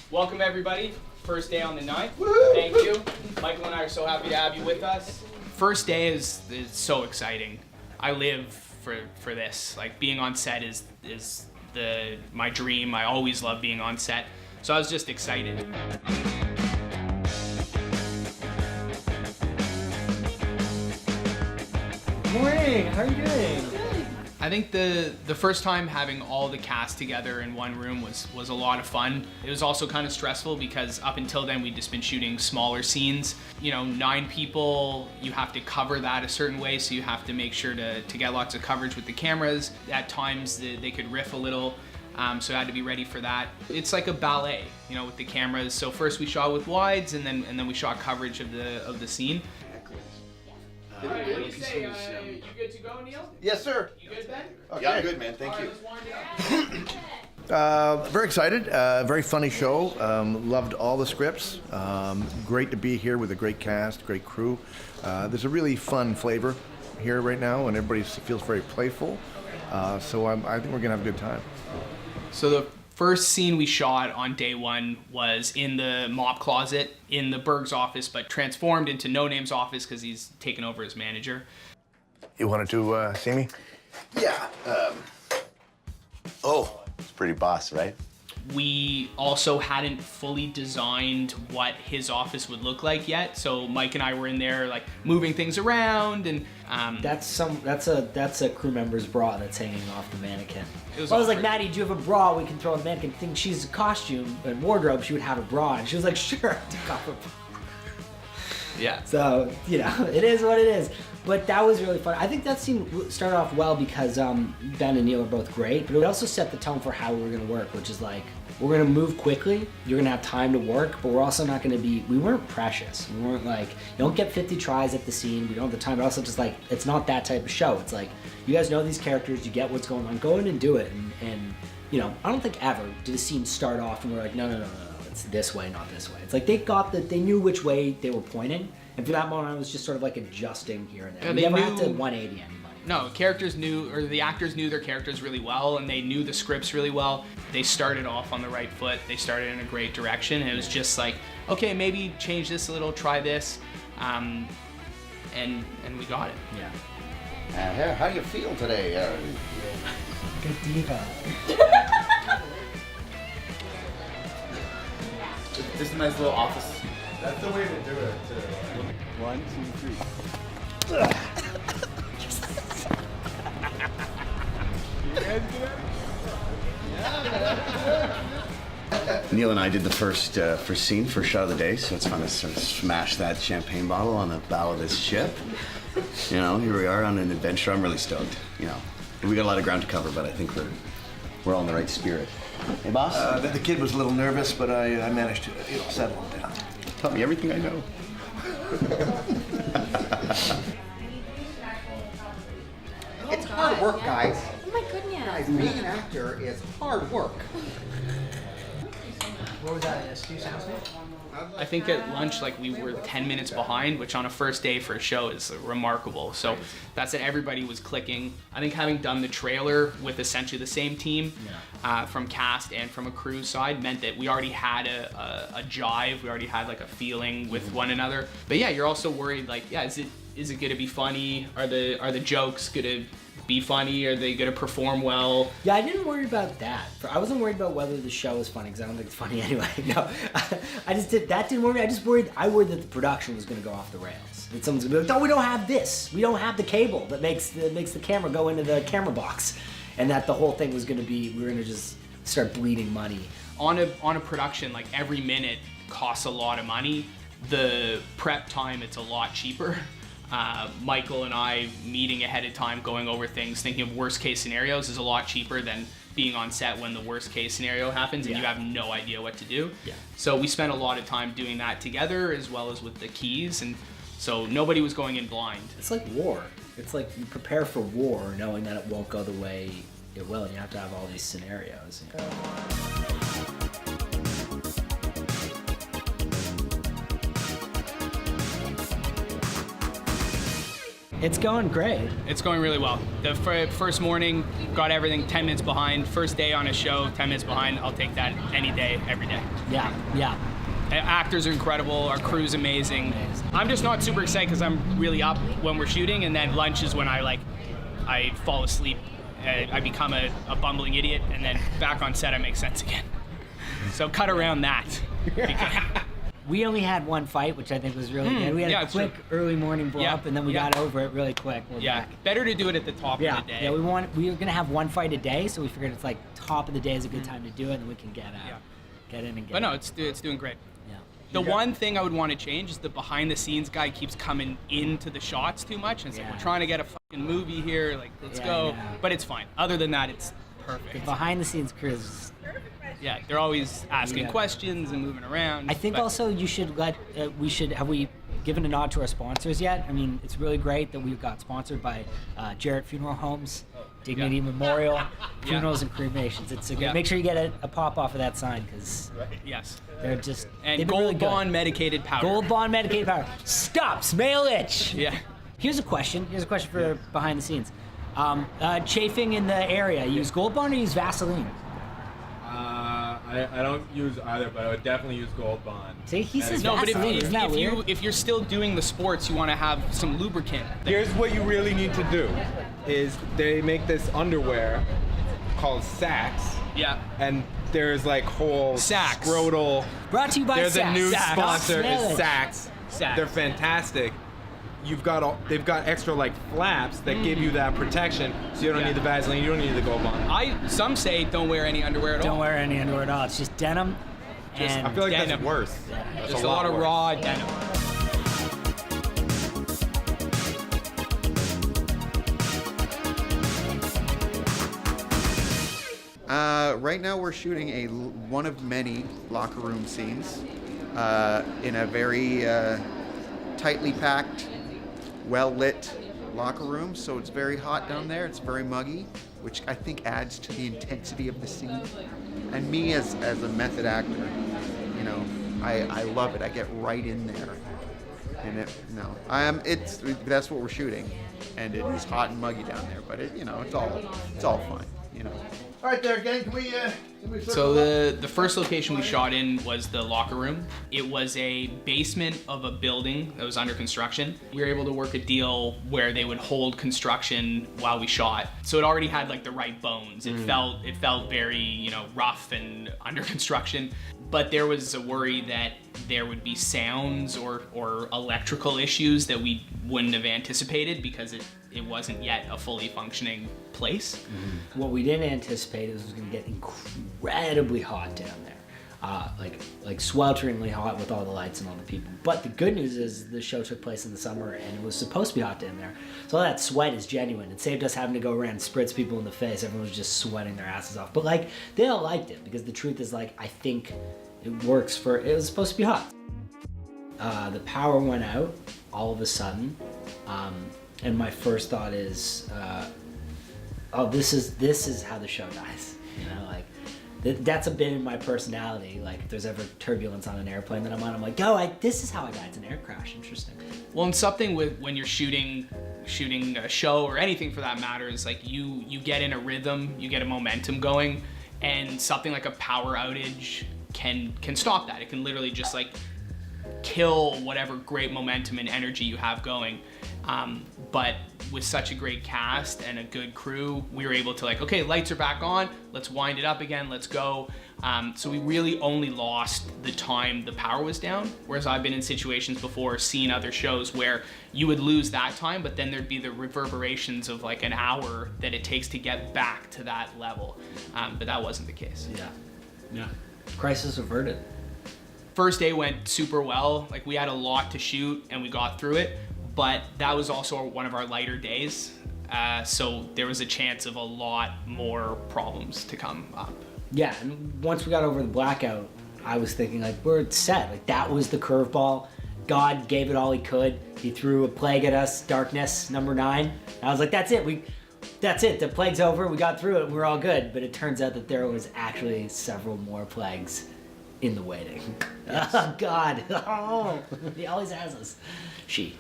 Welcome everybody. First day on the 9th. Woo! Thank you. Michael and I are so happy to have you with us. First day is so exciting. I live for this. Like being on set is my dream. I always love being on set. So I was just excited. Morning, how are you doing? I think the first time having all the cast together in one room was a lot of fun. It was also kind of stressful because up until then we'd just been shooting smaller scenes. You know, 9 people, you have to cover that a certain way, so you have to make sure to get lots of coverage with the cameras. At times they could riff a little, so I had to be ready for that. It's like a ballet, you know, with the cameras. So first we shot with wides and then we shot coverage of the scene. All right, what do you say? You good to go, Neil? Yes, sir. You good, Ben? Okay. Yeah, I'm good, man. Thank you. Very excited. Very funny show. Loved all the scripts. Great to be here with a great cast, great crew. There's a really fun flavor here right now, and everybody feels very playful. So I think we're gonna have a good time. So the first scene we shot on day 1 was in the mop closet in the Berg's office, but transformed into No Name's office because he's taken over as manager. You wanted to see me? Yeah. Oh, it's pretty boss, right? We also hadn't fully designed what his office would look like yet, so Mike and I were in there like moving things around and That's a crew member's bra that's hanging off the mannequin. It was I was like, awkward. Maddie, do you have a bra we can throw on the mannequin? Think she's a costume and wardrobe, she would have a bra, and she was like, sure, take off her bra. yeah. So, you know, it is what it is. But that was really fun. I think that scene started off well because Ben and Neil are both great, but it also set the tone for how we were gonna work, which is like, we're gonna move quickly, you're gonna have time to work, but we're also not gonna be, we weren't precious. We weren't like, you don't get 50 tries at the scene, we don't have the time, but also just like, it's not that type of show. It's like, you guys know these characters, you get what's going on, go in and do it. And you know, I don't think ever did a scene start off and we're like, no, it's this way, not this way. It's like they knew which way they were pointing. And for that moment, I was just sort of like adjusting here and there. Yeah, we never had to 180 anybody. No, the actors knew their characters really well, and they knew the scripts really well. They started off on the right foot. They started in a great direction, and it was just like, okay, maybe change this a little, try this, and we got it. Yeah. How do you feel today? Good diva. Just a nice little office. That's the way to do it, too. 1, 2, 3. Neil and I did the first scene, first shot of the day, so it's fun to sort of smash that champagne bottle on the bow of this ship. You know, here we are on an adventure. I'm really stoked. You know, we got a lot of ground to cover, but I think we're all in the right spirit. Hey, boss? The kid was a little nervous, but I managed to settle him down. Taught me everything I know. It's hard work, guys. Oh my goodness. Guys, being an actor is hard work. What was that, a Steve's house? I think at lunch, like we were 10 minutes behind, which on a first day for a show is remarkable. So that's it. Everybody was clicking. I think having done the trailer with essentially the same team from cast and from a crew side meant that we already had a jive. We already had like a feeling with one another. But yeah, you're also worried like, yeah, is it gonna be funny? Are the jokes gonna be funny? Are they gonna perform well? Yeah, I didn't worry about that. I wasn't worried about whether the show was funny because I don't think it's funny anyway. No, that didn't worry me. I worried that the production was gonna go off the rails. That someone's gonna be like, no, we don't have this. We don't have the cable that makes the camera go into the camera box, and that the whole thing was gonna be, we were gonna just start bleeding money. On a production, like every minute costs a lot of money. The prep time, it's a lot cheaper. Michael and I meeting ahead of time, going over things, thinking of worst case scenarios is a lot cheaper than being on set when the worst case scenario happens and you have no idea what to do. Yeah. So we spent a lot of time doing that together as well as with the keys, and so nobody was going in blind. It's like war. It's like you prepare for war knowing that it won't go the way it will, and you have to have all these scenarios. You know? It's going great. It's going really well. The first morning, got everything 10 minutes behind. First day on a show, 10 minutes behind. I'll take that any day, every day. Yeah, yeah. Actors are incredible. Our crew's amazing. I'm just not super excited because I'm really up when we're shooting, and then lunch is when I fall asleep. I become a bumbling idiot, and then back on set I make sense again. So cut around that. We only had one fight, which I think was really good. We had a quick early morning blow up, and then we got over it really quick. We're back. Better to do it at the top of the day. Yeah, we were gonna have one fight a day, so we figured it's like top of the day is a good time to do it, and we can get in and get. But no, it's doing great. Yeah. The one thing I would want to change is the behind the scenes guy keeps coming into the shots too much, and it's like we're trying to get a fucking movie here, like let's go. Yeah. But it's fine. Other than that, it's perfect. The behind the scenes crew is. Yeah, they're always asking questions and moving around. I think also you should have we given a nod to our sponsors yet? I mean, it's really great that we got sponsored by Jarrett Funeral Homes, Dignity Memorial, Funerals and Cremations. It's a good, make sure you get a pop off of that sign because they're just and Gold really Bond medicated powder. Gold Bond medicated powder stops male itch. Yeah. Here's a question for behind the scenes. Chafing in the area, use Gold Bond or use Vaseline? I don't use either, but I would definitely use Gold Bond. See, he says no, but Vaseline. if you're still doing the sports, you want to have some lubricant. Here's what you really need to do: is they make this underwear called Sacks. Yeah. And there's like whole Sacks. scrotal. Brought to you by There's Sacks. a new Sacks. sponsor. It's Sacks. Sacks. They're fantastic. They've got extra like flaps that give you that protection, so you don't need the Vaseline, you don't need the Gold Bond. Some say don't wear any underwear at all. Don't wear any underwear at all. It's just denim. I feel like denim. that's worse. Yeah. That's Just a lot of worse. raw denim. Right now we're shooting one of many locker room scenes in a very tightly packed, well-lit locker room. So it's very hot down there. It's very muggy, which I think adds to the intensity of the scene. And me as a method actor, you know, I love it. I get right in there. And that's what we're shooting. And it is hot and muggy down there, but it's all fine, you know. All right, there, gang. Can we So the first location we shot in was the locker room. It was a basement of a building that was under construction. We were able to work a deal where they would hold construction while we shot. So it already had like the right bones. It felt very, rough and under construction. But there was a worry that there would be sounds or electrical issues that we wouldn't have anticipated because it wasn't yet a fully functioning place. Mm-hmm. What we didn't anticipate is it was going to get incredibly hot down there, like swelteringly hot with all the lights and all the people. But the good news is the show took place in the summer and it was supposed to be hot down there. So all that sweat is genuine. It saved us having to go around and spritz people in the face. Everyone was just sweating their asses off. But they all liked it because the truth is I think it works it was supposed to be hot. The power went out all of a sudden. And my first thought is, this is how the show dies. That's a bit in my personality. Like if there's ever turbulence on an airplane that I'm on, I'm like, this is how I die. It's an air crash. Interesting. Well, and something when you're shooting a show or anything for that matter is like you get in a rhythm, you get a momentum going, and something like a power outage can stop that. It can literally just kill whatever great momentum and energy you have going. But with such a great cast and a good crew, we were able to okay, lights are back on, let's wind it up again, let's go. So we really only lost the time the power was down, whereas I've been in situations before, seen other shows where you would lose that time, but then there'd be the reverberations of an hour that it takes to get back to that level. But that wasn't the case. Yeah. Crisis averted. First day went super well. We had a lot to shoot and we got through it. But that was also one of our lighter days, so there was a chance of a lot more problems to come up. Yeah, and once we got over the blackout, I was thinking we're set. That was the curveball. God gave it all he could. He threw a plague at us, darkness, number 9. I was like, that's it. That's it. The plague's over. We got through it. We're all good. But it turns out that there was actually several more plagues in the waiting. Yes. Oh God! Oh, he always has us. She.